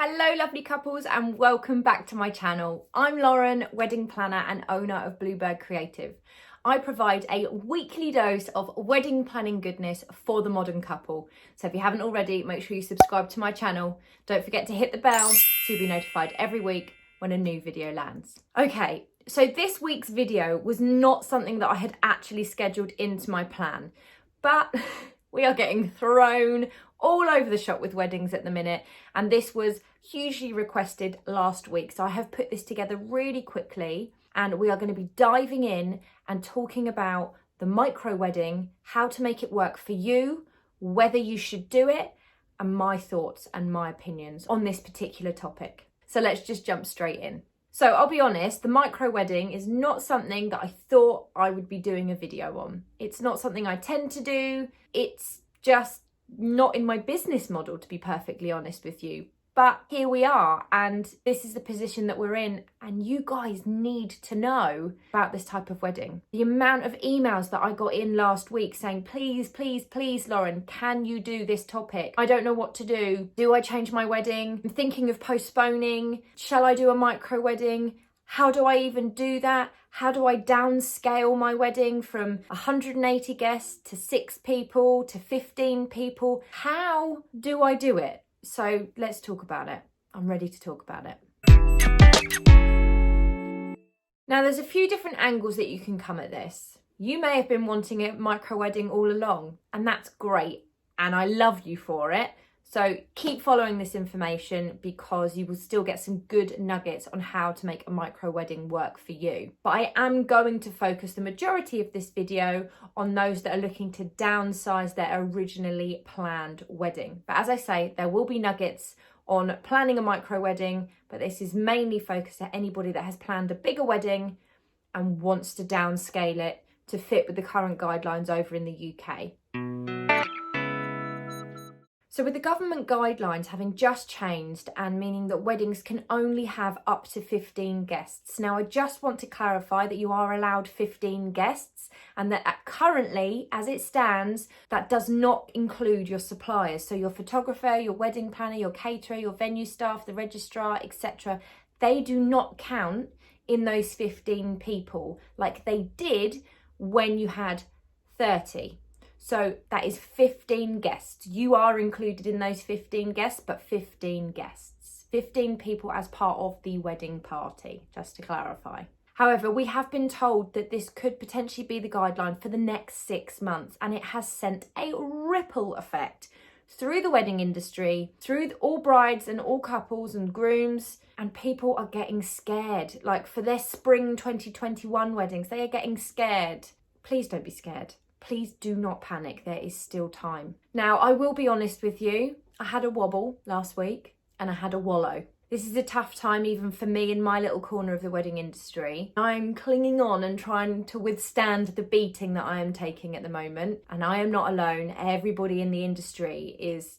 Hello lovely couples and welcome back to my channel. I'm Lauren, wedding planner and owner of Bluebird Creative. I provide a weekly dose of wedding planning goodness for the modern couple. So if you haven't already, make sure you subscribe to my channel. Don't forget to hit the bell to be notified every week when a new video lands. Okay, so this week's video was not something that I had actually scheduled into my plan, but we are getting thrown all over the shop with weddings at the minute, and this was hugely requested last week. So I have put this together really quickly, and we are going to be diving in and talking about the micro wedding, how to make it work for you, whether you should do it, and my thoughts and my opinions on this particular topic. So let's just jump straight in. So I'll be honest, the micro wedding is not something that I thought I would be doing a video on. It's not something I tend to do. It's just not in my business model, to be perfectly honest with you. But here we are, and this is the position that we're in, and you guys need to know about this type of wedding. The amount of emails that I got in last week saying, please, please, please, Lauren, can you do this topic? I don't know what to do. Do I change my wedding? I'm thinking of postponing. Shall I do a micro wedding? How do I even do that? How do I downscale my wedding from 180 guests to 6 people to 15 people? How do I do it? So let's talk about it. I'm ready to talk about it. Now, there's a few different angles that you can come at this. You may have been wanting a micro wedding all along, and that's great. And I love you for it. So keep following this information because you will still get some good nuggets on how to make a micro wedding work for you. But I am going to focus the majority of this video on those that are looking to downsize their originally planned wedding. But as I say, there will be nuggets on planning a micro wedding, but this is mainly focused at anybody that has planned a bigger wedding and wants to downscale it to fit with the current guidelines over in the UK. So with the government guidelines having just changed and meaning that weddings can only have up to 15 guests. Now, I just want to clarify that you are allowed 15 guests and that currently, as it stands, that does not include your suppliers. So your photographer, your wedding planner, your caterer, your venue staff, the registrar, etc. They do not count in those 15 people like they did when you had 30. So that is 15 guests. You are included in those 15 guests, but 15 guests. 15 people as part of the wedding party, just to clarify. However, we have been told that this could potentially be the guideline for the next 6 months, and it has sent a ripple effect through the wedding industry, through all brides and all couples and grooms, and people are getting scared. Like for their spring 2021 weddings, they are getting scared. Please don't be scared. Please do not panic, there is still time. Now, I will be honest with you, I had a wobble last week and I had a wallow. This is a tough time even for me in my little corner of the wedding industry. I'm clinging on and trying to withstand the beating that I am taking at the moment. And I am not alone, everybody in the industry is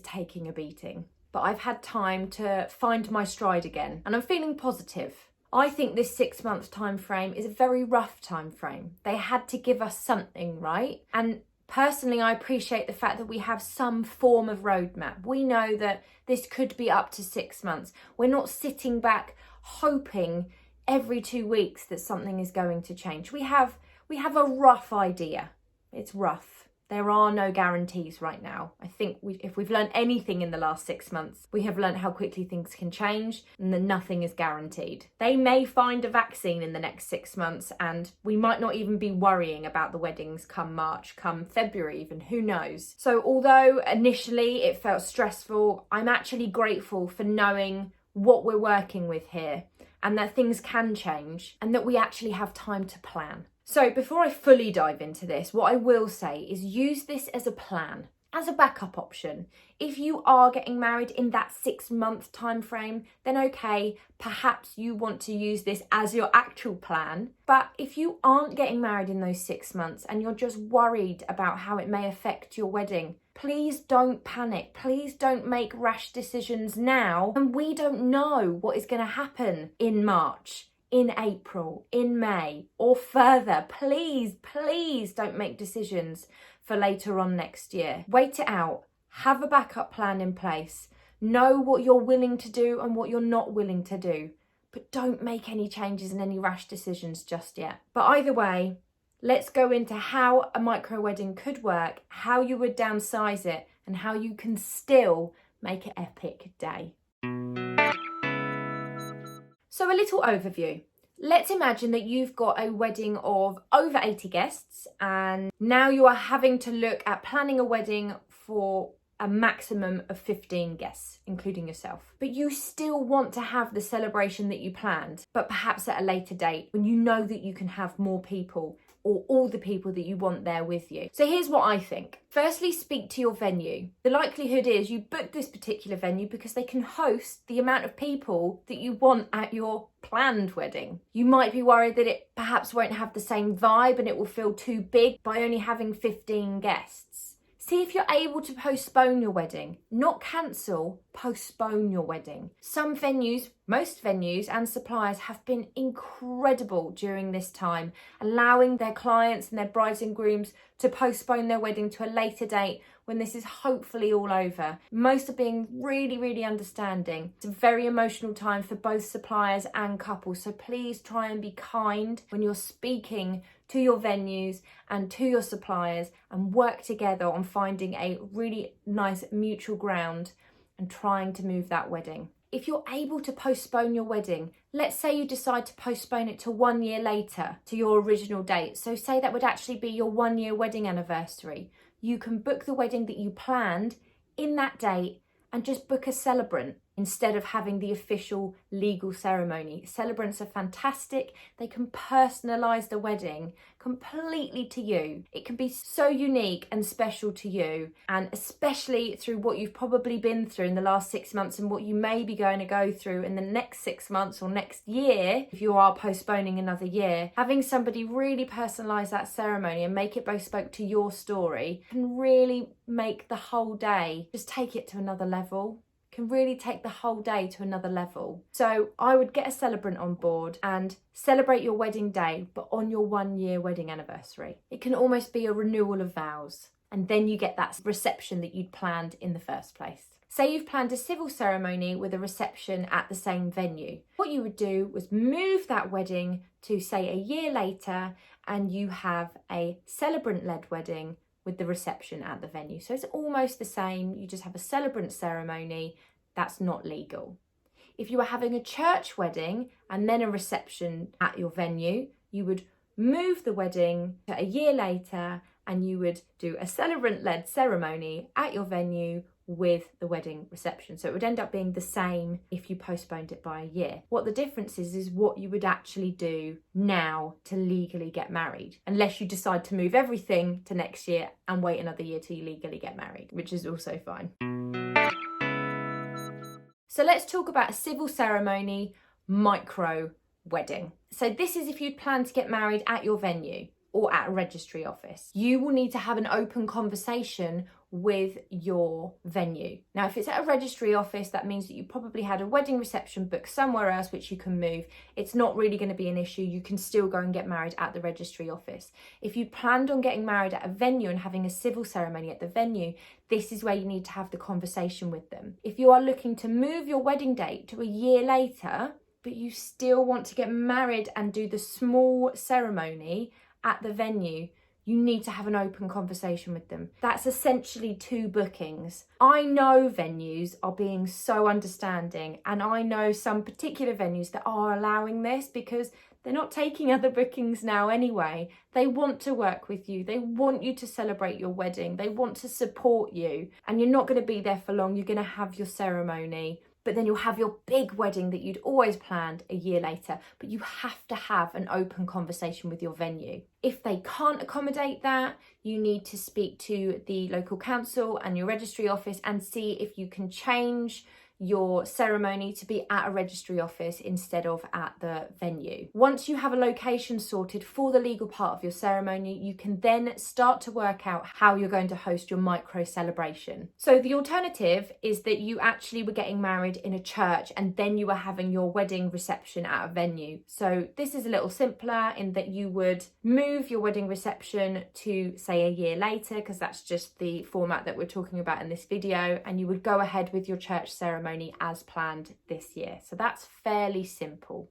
taking a beating. But I've had time to find my stride again and I'm feeling positive. I think this 6 month time frame is a very rough time frame. They had to give us something, right? And personally, I appreciate the fact that we have some form of roadmap. We know that this could be up to 6 months. We're not sitting back hoping every 2 weeks that something is going to change. We have a rough idea. It's rough. There are no guarantees right now. I think if we've learned anything in the last 6 months, we have learned how quickly things can change and that nothing is guaranteed. They may find a vaccine in the next 6 months and we might not even be worrying about the weddings come March, come February even, who knows? So although initially it felt stressful, I'm actually grateful for knowing what we're working with here and that things can change and that we actually have time to plan. So before I fully dive into this, what I will say is use this as a plan, as a backup option. If you are getting married in that 6 month time frame, then okay, perhaps you want to use this as your actual plan. But if you aren't getting married in those 6 months and you're just worried about how it may affect your wedding, please don't panic. Please don't make rash decisions now. And we don't know what is going to happen in March, in April, in May, or further. Please, please don't make decisions for later on next year. Wait it out. Have a backup plan in place. Know what you're willing to do and what you're not willing to do. But don't make any changes and any rash decisions just yet. But either way, let's go into how a micro wedding could work, how you would downsize it, and how you can still make an epic day. So a little overview. Let's imagine that you've got a wedding of over 80 guests and now you are having to look at planning a wedding for a maximum of 15 guests, including yourself. But you still want to have the celebration that you planned, but perhaps at a later date when you know that you can have more people or all the people that you want there with you. So here's what I think. Firstly, speak to your venue. The likelihood is you booked this particular venue because they can host the amount of people that you want at your planned wedding. You might be worried that it perhaps won't have the same vibe and it will feel too big by only having 15 guests. See if you're able to postpone your wedding, not cancel, postpone your wedding. Some venues, most venues and suppliers have been incredible during this time, allowing their clients and their brides and grooms to postpone their wedding to a later date when this is hopefully all over. Most are being really, really understanding. It's a very emotional time for both suppliers and couples, so please try and be kind when you're speaking to your venues and to your suppliers and work together on finding a really nice mutual ground and trying to move that wedding. If you're able to postpone your wedding, let's say you decide to postpone it to 1 year later to your original date. So say that would actually be your 1 year wedding anniversary. You can book the wedding that you planned in that date and just book a celebrant instead of having the official legal ceremony. Celebrants are fantastic. They can personalise the wedding completely to you. It can be so unique and special to you, and especially through what you've probably been through in the last 6 months and what you may be going to go through in the next 6 months or next year, if you are postponing another year. Having somebody really personalise that ceremony and make it bespoke to your story can really make the whole day, just take it to another level. Can really take the whole day to another level. So I would get a celebrant on board and celebrate your wedding day, but on your 1 year wedding anniversary. It can almost be a renewal of vows. And then you get that reception that you'd planned in the first place. Say you've planned a civil ceremony with a reception at the same venue. What you would do was move that wedding to, say, a year later, and you have a celebrant-led wedding with the reception at the venue. So it's almost the same, you just have a celebrant ceremony. That's not legal. If you were having a church wedding and then a reception at your venue, you would move the wedding to a year later and you would do a celebrant-led ceremony at your venue with the wedding reception. So it would end up being the same if you postponed it by a year. What the difference is what you would actually do now to legally get married, unless you decide to move everything to next year and wait another year till you legally get married, which is also fine. So let's talk about a civil ceremony micro wedding. So this is if you'd plan to get married at your venue or at a registry office. You will need to have an open conversation with your venue. Now, if it's at a registry office, that means that you probably had a wedding reception booked somewhere else which you can move. It's not really going to be an issue. You can still go and get married at the registry office. If you planned on getting married at a venue and having a civil ceremony at the venue, this is where you need to have the conversation with them. If you are looking to move your wedding date to a year later, but you still want to get married and do the small ceremony at the venue, you need to have an open conversation with them. That's essentially 2 bookings. I know venues are being so understanding, and I know some particular venues that are allowing this because they're not taking other bookings now anyway. They want to work with you. They want you to celebrate your wedding. They want to support you, and you're not going to be there for long. You're going to have your ceremony, but then you'll have your big wedding that you'd always planned a year later. But you have to have an open conversation with your venue. If they can't accommodate that, you need to speak to the local council and your registry office and see if you can change your ceremony to be at a registry office instead of at the venue. Once you have a location sorted for the legal part of your ceremony, you can then start to work out how you're going to host your micro celebration. So the alternative is that you actually were getting married in a church and then you were having your wedding reception at a venue. So this is a little simpler in that you would move your wedding reception to, say, a year later, because that's just the format that we're talking about in this video, and you would go ahead with your church ceremony as planned this year. So that's fairly simple.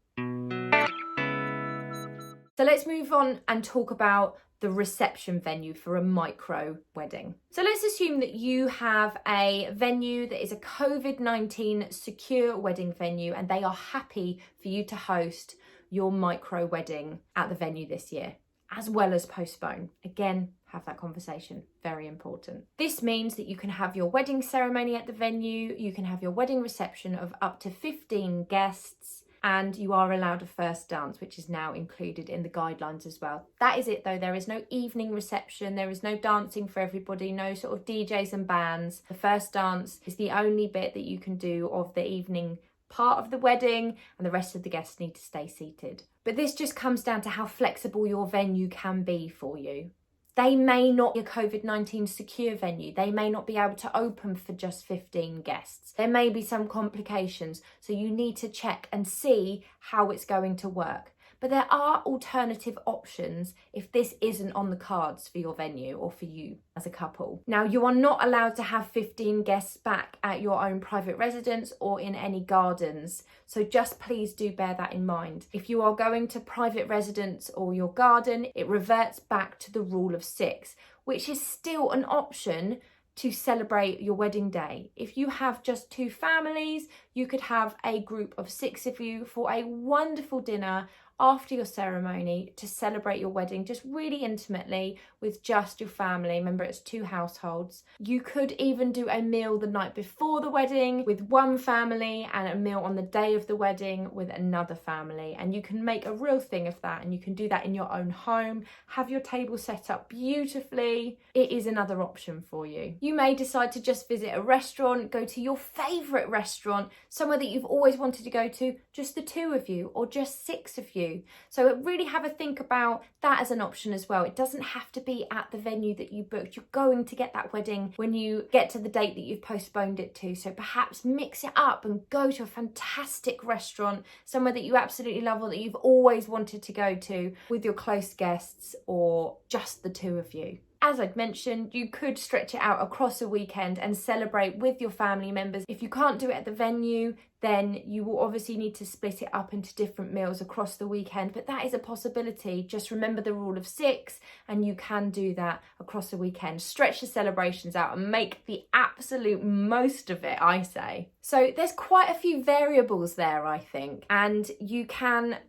So let's move on and talk about the reception venue for a micro wedding. So let's assume that you have a venue that is a COVID-19 secure wedding venue and they are happy for you to host your micro wedding at the venue this year, as well as postpone. Again, have that conversation, very important. This means that you can have your wedding ceremony at the venue, you can have your wedding reception of up to 15 guests, and you are allowed a first dance, which is now included in the guidelines as well. That is it though, there is no evening reception, there is no dancing for everybody, no sort of DJs and bands. The first dance is the only bit that you can do of the evening part of the wedding, and the rest of the guests need to stay seated. But this just comes down to how flexible your venue can be for you. They may not be a COVID-19 secure venue. They may not be able to open for just 15 guests. There may be some complications, so you need to check and see how it's going to work. But there are alternative options if this isn't on the cards for your venue or for you as a couple. Now, you are not allowed to have 15 guests back at your own private residence or in any gardens. So just please do bear that in mind. If you are going to private residence or your garden, it reverts back to the rule of 6, which is still an option to celebrate your wedding day. If you have just 2 families, you could have a group of 6 of you for a wonderful dinner after your ceremony to celebrate your wedding just really intimately with just your family. Remember, it's 2 households. You could even do a meal the night before the wedding with one family and a meal on the day of the wedding with another family. And you can make a real thing of that, and you can do that in your own home. Have your table set up beautifully. It is another option for you. You may decide to just visit a restaurant, go to your favourite restaurant, somewhere that you've always wanted to go to, just the 2 of you or just 6 of you. So really have a think about that as an option as well. It doesn't have to be at the venue that you booked. You're going to get that wedding when you get to the date that you've postponed it to. So perhaps mix it up and go to a fantastic restaurant, somewhere that you absolutely love or that you've always wanted to go to with your close guests or just the 2 of you. As I'd mentioned, you could stretch it out across a weekend and celebrate with your family members. If you can't do it at the venue, then you will obviously need to split it up into different meals across the weekend, but that is a possibility. Just remember the rule of 6 and you can do that across the weekend. Stretch the celebrations out and make the absolute most of it, I say. So there's quite a few variables there, I think, and you can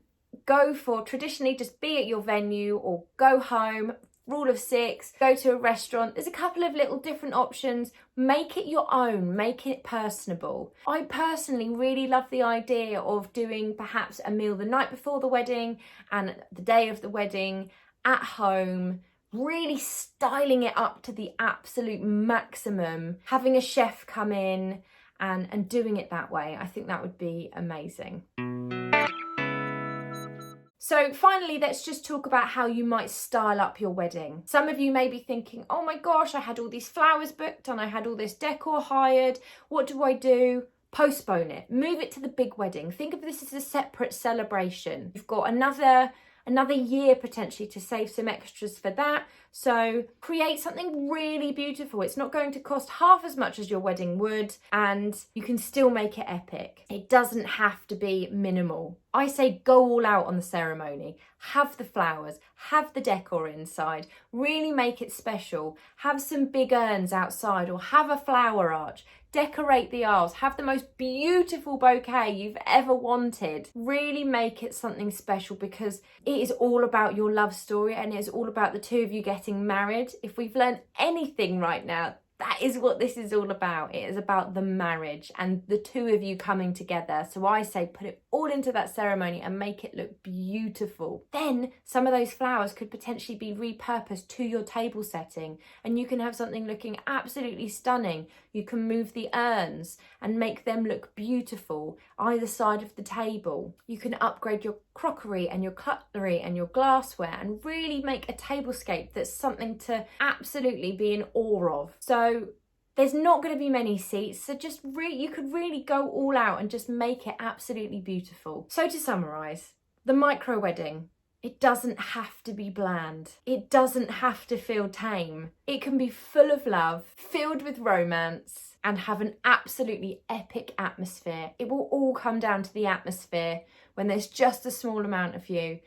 go for traditionally just be at your venue or go home. Rule of 6, go to a restaurant. There's a couple of little different options. Make it your own, make it personable. I personally really love the idea of doing perhaps a meal the night before the wedding and the day of the wedding at home, really styling it up to the absolute maximum, having a chef come in and doing it that way. I think that would be amazing. So finally, let's just talk about how you might style up your wedding. Some of you may be thinking, oh my gosh, I had all these flowers booked and I had all this decor hired. What do I do? Postpone it. Move it to the big wedding. Think of this as a separate celebration. You've got another year potentially to save some extras for that. So create something really beautiful. It's not going to cost half as much as your wedding would, and you can still make it epic. It doesn't have to be minimal. I say go all out on the ceremony. Have the flowers, have the decor inside, really make it special. Have some big urns outside or have a flower arch. Decorate the aisles, have the most beautiful bouquet you've ever wanted. Really make it something special, because it is all about your love story and it's all about the 2 of you getting married. If we've learned anything right now, That is what this is all about. It is about the marriage and the two of you coming together. So I say put it all into that ceremony and make it look beautiful. Then some of those flowers could potentially be repurposed to your table setting, and you can have something looking absolutely stunning. You can move the urns and make them look beautiful either side of the table. You can upgrade your crockery and your cutlery and your glassware and really make a tablescape that's something to absolutely be in awe of. So there's not going to be many seats, so just you could really go all out and just make it absolutely beautiful. So to summarise, the micro wedding, it doesn't have to be bland. It doesn't have to feel tame. It can be full of love, filled with romance, and have an absolutely epic atmosphere. It will all come down to the atmosphere when there's just a small amount of you.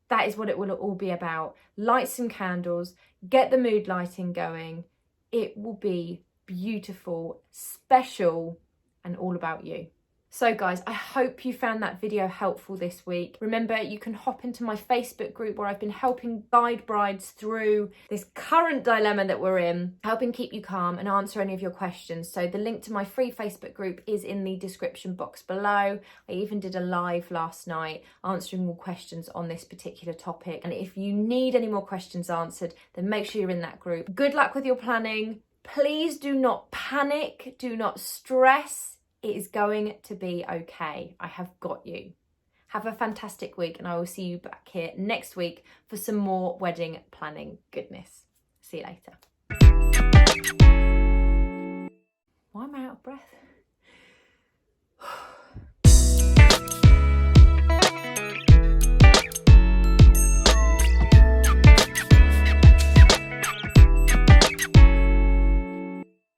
That is what it will all be about. Light some candles, get the mood lighting going. It will be beautiful, special, and all about you. So guys, I hope you found that video helpful this week. Remember, you can hop into my Facebook group where I've been helping guide brides through this current dilemma that we're in, helping keep you calm and answer any of your questions. So the link to my free Facebook group is in the description box below. I even did a live last night answering all questions on this particular topic. And if you need any more questions answered, then make sure you're in that group. Good luck with your planning. Please do not panic, do not stress. It is going to be okay. I have got you. Have a fantastic week, and I will see you back here next week for some more wedding planning goodness. See you later. Why am I out of breath?